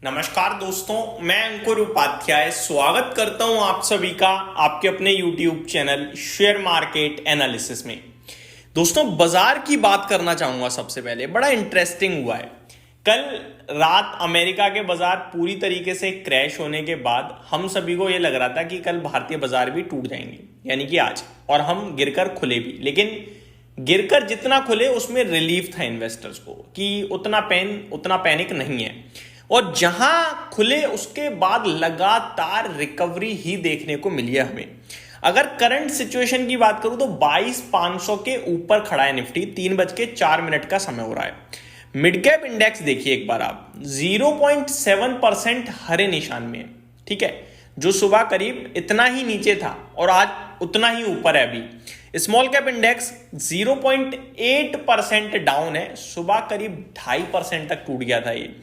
नमस्कार दोस्तों, मैं अंकुर उपाध्याय स्वागत करता हूं आप सभी का आपके अपने YouTube channel share market analysis में। दोस्तों, बाजार की बात करना चाहूंगा। सबसे पहले बड़ा इंटरेस्टिंग हुआ है। कल रात अमेरिका के बाजार पूरी तरीके से क्रैश होने के बाद हम सभी को यह लग रहा था कि कल भारतीय बाजार भी टूट जाएंगे, यानी कि आज, और हम गिरकर खुले भी। लेकिन गिरकर जितना खुले उसमें रिलीफ था इन्वेस्टर्स को कि उतना पैनिक नहीं है, और जहां खुले उसके बाद लगातार रिकवरी ही देखने को मिली है हमें। अगर करंट सिचुएशन की बात करूं तो 22,500 के ऊपर खड़ा है निफ्टी। 3:04 का समय हो रहा है। मिड कैप इंडेक्स देखिए एक बार आप, 0.7% हरे निशान में है। ठीक है, जो सुबह करीब इतना ही नीचे था और आज उतना ही ऊपर है अभी। स्मॉल कैप इंडेक्स 0.8% डाउन है, सुबह करीब 2.5% तक टूट गया था ये।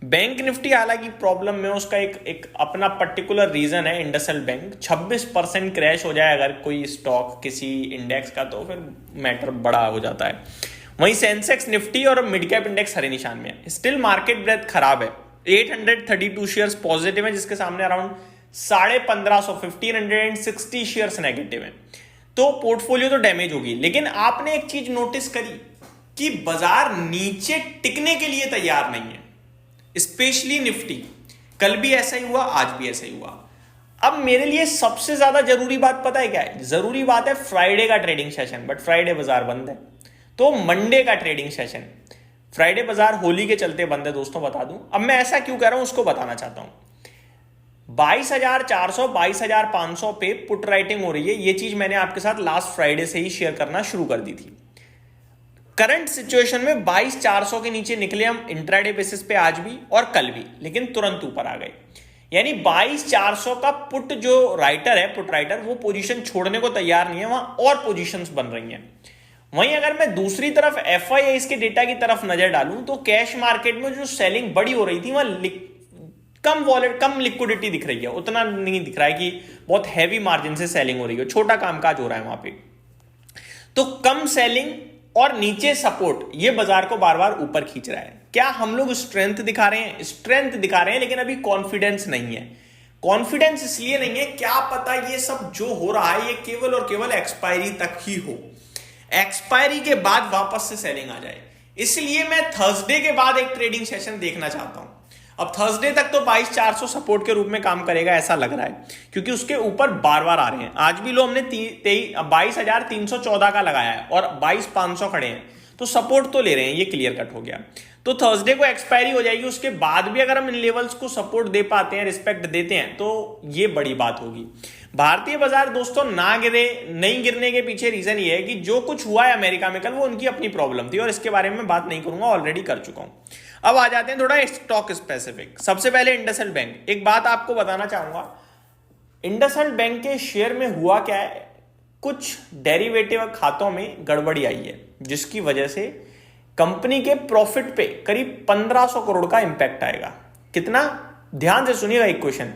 बैंक निफ्टी हालांकि प्रॉब्लम में, उसका एक अपना पर्टिकुलर रीजन है, इंडसइंड बैंक। 26% क्रैश हो जाए अगर कोई स्टॉक किसी इंडेक्स का, तो फिर मैटर बड़ा हो जाता है। वहीं सेंसेक्स, निफ्टी और मिड कैप इंडेक्स हरे निशान में है। स्टिल मार्केट ब्रेथ खराब है। 832 शेयर्स पॉजिटिव है, जिसके सामने अराउंड 1560 शेयर्स नेगेटिव है। तो पोर्टफोलियो तो डैमेज होगी। लेकिन आपने एक चीज नोटिस करी कि बाजार नीचे टिकने के लिए तैयार नहीं है, स्पेशली निफ्टी। कल भी ऐसा ही हुआ, आज भी ऐसा ही हुआ। अब मेरे लिए सबसे ज्यादा जरूरी बात पता है क्या है? जरूरी बात है फ्राइडे का ट्रेडिंग सेशन, बट फ्राइडे बाजार बंद है। तो मंडे का ट्रेडिंग सेशन, फ्राइडे बाजार होली के चलते बंद है दोस्तों, बता दूं। अब मैं ऐसा क्यों कह रहा हूं उसको बताना चाहता हूं। 22,400 22,500 पे पुट राइटिंग हो रही है। ये चीज मैंने आपके साथ लास्ट फ्राइडे से ही शेयर करना शुरू कर दी थी। करंट सिचुएशन में 22,400 के नीचे निकले हम इंट्राडे बेसिस पे आज भी और कल भी, लेकिन तुरंत ऊपर आ गए। यानी 22,400 का पुट जो राइटर है, पुट राइटर, वो पोजीशन छोड़ने को तैयार नहीं है, वहां और पोजीशंस बन रही हैं। वहीं अगर मैं दूसरी तरफ FIIs के डेटा की तरफ नजर डालूं तो कैश मार्केट में जो सेलिंग बड़ी हो रही थी, वहां कम लिक्विडिटी दिख रही है। उतना नहीं दिख रहा है कि बहुत हैवी मार्जिन से सेलिंग हो रही है, छोटा कामकाज हो रहा है वहां पे। तो कम सेलिंग और नीचे सपोर्ट, ये बाजार को बार बार ऊपर खींच रहा है। क्या हम लोग स्ट्रेंथ दिखा रहे हैं? स्ट्रेंथ दिखा रहे हैं, लेकिन अभी कॉन्फिडेंस नहीं है। कॉन्फिडेंस इसलिए नहीं है, क्या पता ये सब जो हो रहा है ये केवल और केवल एक्सपायरी तक ही हो, एक्सपायरी के बाद वापस से सेलिंग आ जाए। इसलिए मैं थर्सडे के बाद एक ट्रेडिंग सेशन देखना चाहता हूं। अब थर्सडे तक तो 22,400 सपोर्ट के रूप में काम करेगा ऐसा लग रहा है, क्योंकि उसके ऊपर बार बार आ रहे हैं। आज भी लो हमने 22,314 का लगाया है और 22,500 खड़े हैं, तो सपोर्ट तो ले रहे हैं, ये क्लियर कट हो गया। तो थर्सडे को एक्सपायरी हो जाएगी, उसके बाद भी अगर हम इन लेवल्स को सपोर्ट दे पाते हैं, रिस्पेक्ट देते हैं, तो ये बड़ी बात होगी। भारतीय बाजार दोस्तों नहीं गिरने के पीछे रीजन ये है कि जो कुछ हुआ है अमेरिका में कल, वो उनकी अपनी प्रॉब्लम थी, और इसके बारे में बात नहीं करूंगा, ऑलरेडी कर चुका हूं। अब आ जाते हैं थोड़ा स्टॉक स्पेसिफिक। सबसे पहले इंडसइंड बैंक। एक बात आपको बताना चाहूंगा, इंडसइंड बैंक के शेयर में हुआ क्या है, कुछ डेरिवेटिव खातों में गड़बड़ी आई है, जिसकी वजह से कंपनी के प्रॉफिट पे करीब 1,500 करोड़ का इंपैक्ट आएगा। कितना? ध्यान से सुनिएगा एक क्वेश्चन।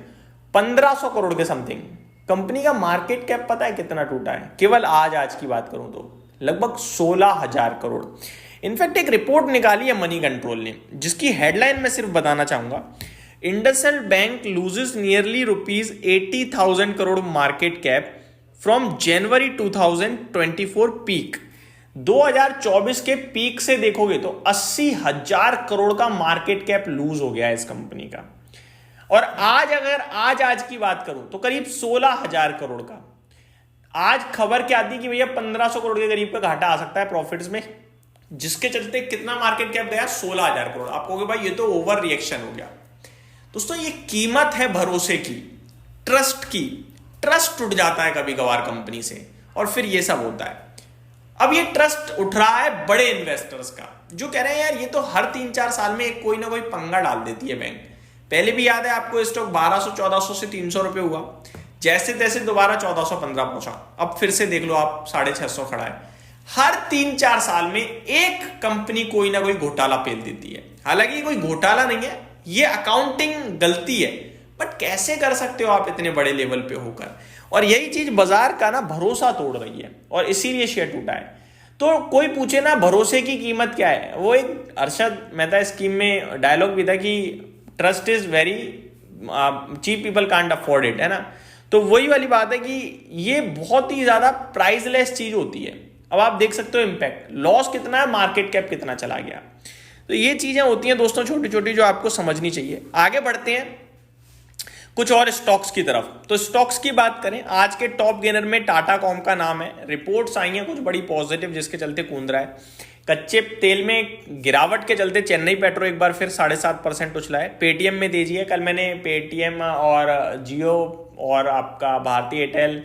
1,500 करोड़ के समथिंग। कंपनी का मार्केट कैप पता है कितना टूटा है? केवल आज की बात करूं तो लगभग 16,000 करोड़। इनफैक्ट एक रिपोर्ट निकाली है मनी कंट्रोल ने, जिसकी हेडलाइन मैं सिर्फ बताना चाहूंगा। IndusInd bank loses nearly ₹80,000 crore market cap from January 2024 peak. 2024 के पीक से देखोगे तो 80,000 करोड़ का मार्केट कैप लूज हो गया है इस कंपनी का। और अगर आज की बात करूं तो करीब 16,000 करोड़ का। आज खबर क्या आती कि भैया 1,500 करोड़ के करीब का घाटा आ सकता है प्रॉफिट्स में, जिसके चलते कितना मार्केट कैप गया? 16,000 करोड़। आप कहोगे भाई ये तो ओवर रिएक्शन हो गया। दोस्तों, ये कीमत है भरोसे की, ट्रस्ट की। ट्रस्ट टूट जाता है कभी कभार कंपनी से, और फिर ये सब होता है। अब ये ट्रस्ट उठ रहा है बड़े इन्वेस्टर्स का, जो कह रहे हैं यार ये तो हर 3-4 साल में कोई ना कोई पंगा डाल देती है बैंक। पहले भी याद है आपको, स्टॉक 1200-1400 से 300 रुपए हुआ, जैसे तैसे दोबारा 1415 पहुंचा, अब फिर से देख लो आप 650 खड़ा है। हर 3-4 साल में एक कंपनी कोई ना कोई घोटाला पेल देती है। हालांकि ये कोई घोटाला नहीं है, ये अकाउंटिंग गलती है, बट कैसे कर सकते हो आप इतने बड़े लेवल पे होकर? और यही चीज बाजार का ना भरोसा तोड़ रही है, और इसीलिए शेयर टूटा है। तो कोई पूछे ना भरोसे की कीमत क्या है, वो एक अरशद मेहता स्कीम में डायलॉग भी था कि trust is very cheap, people can't afford it, है ना। तो वही वाली बात है कि ये बहुत ही ज्यादा प्राइसलेस चीज होती है। अब आप देख सकते हो इम्पैक्ट, लॉस कितना है, मार्केट कैप कितना चला गया। तो ये चीजें होती हैं दोस्तों छोटी छोटी, जो आपको समझनी चाहिए। आगे बढ़ते हैं कुछ और स्टॉक्स की तरफ। तो स्टॉक्स की बात करें, आज के टॉप गेनर में टाटा कॉम का नाम है। रिपोर्ट्स आई हैं कुछ बड़ी पॉजिटिव, जिसके चलते कूद रहा है। कच्चे तेल में गिरावट के चलते चेन्नई पेट्रो एक बार फिर 7.5% उछला है। पेटीएम में तेजी है। कल मैंने पेटीएम और जियो और आपका भारतीय एयरटेल,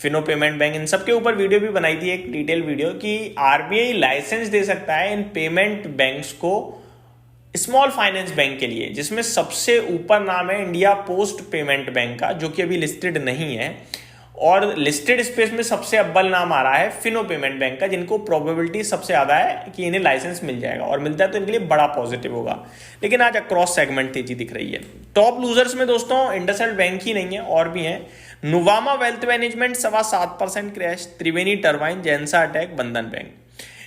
फिनो पेमेंट बैंक, इन सब के ऊपर वीडियो भी बनाई थी, एक डिटेल वीडियो, कि आरबीआई लाइसेंस दे सकता है इन पेमेंट बैंक्स को स्मॉल फाइनेंस बैंक के लिए, जिसमें सबसे ऊपर नाम है इंडिया पोस्ट पेमेंट बैंक का, जो कि अभी लिस्टेड नहीं है। और लिस्टेड स्पेस में सबसे अव्वल नाम आ रहा है फिनो पेमेंट बैंक का, जिनको प्रोबेबिलिटी सबसे ज्यादा है कि इन्हें लाइसेंस मिल जाएगा, और मिलता है तो इनके लिए बड़ा पॉजिटिव होगा। लेकिन आज अक्रॉस सेगमेंट तेजी दिख रही है। टॉप लूजर्स में दोस्तों इंडसइंड बैंक ही नहीं है, और भी है। नुवामा वेल्थ मैनेजमेंट 7.25% क्रैश, त्रिवेणी टर्बाइन, जैनसा अटैक, बंधन बैंक।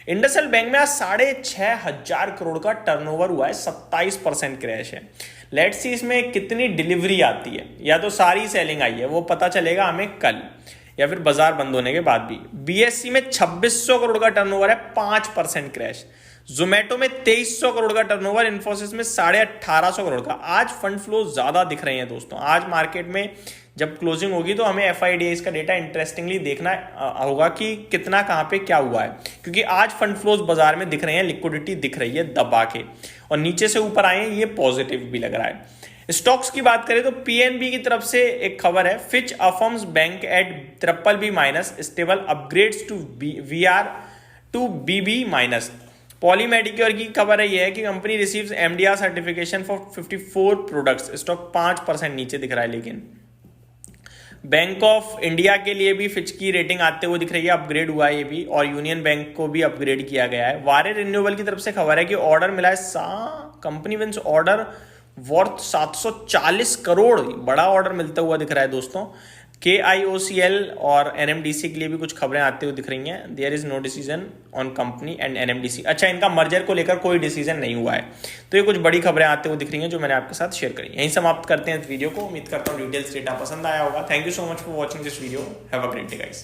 इंडसइंड बैंक में आज 6,500 करोड़ का टर्नओवर हुआ है, 27% क्रैश है। लेट्स सी इसमें कितनी डिलीवरी आती है, या तो सारी सेलिंग आई है, वो पता चलेगा हमें कल, या फिर बाजार बंद होने के बाद भी। बीएससी में 2600 करोड़ का टर्नओवर है, 5% क्रैश। जोमेटो में 2300 करोड़ का टर्नओवर, इन्फोसिस में 1850 करोड़ का। आज फंड फ्लो ज्यादा दिख रहे हैं दोस्तों। आज मार्केट में जब क्लोजिंग होगी तो हमें एफआईडीआईज का डेटा इंटरेस्टिंगली देखना होगा कि कितना कहां पे क्या हुआ है, क्योंकि आज फंड फ्लोज बाजार में दिख रहे हैं, लिक्विडिटी दिख रही है दबा के, और नीचे से ऊपर आए हैं, ये पॉजिटिव भी लग रहा है। स्टॉक्स की बात करें तो पीएनबी की तरफ से एक खबर है, Fitch affirms bank at BBB- stable upgrades to VR to BB-। Polymedicure की खबर है, यह है कि company receives MDR certification for 54 products. Stock 5% नीचे दिख रहा है। लेकिन बैंक ऑफ इंडिया के लिए भी फिच की रेटिंग आते हुए दिख रही है, अपग्रेड हुआ है ये भी, और यूनियन बैंक को भी अपग्रेड किया गया है। वारे रिन्यूएबल की तरफ से खबर है कि ऑर्डर मिला है, company wins order worth 740 crore, बड़ा ऑर्डर मिलता हुआ दिख रहा है दोस्तों। KIOCL और NMDC के लिए भी कुछ खबरें आते हुए दिख रही हैं। There is no decision on company and NMDC। अच्छा, इनका मर्जर को लेकर कोई डिसीजन नहीं हुआ है। तो ये कुछ बड़ी खबरें आते हुए दिख रही हैं जो मैंने आपके साथ शेयर करी। यहीं समाप्त करते हैं इस वीडियो को। उम्मीद करता हूँ डिटेल्स डेटा पसंद आया होगा। Thank you so much for watching this video. Have a great day guys.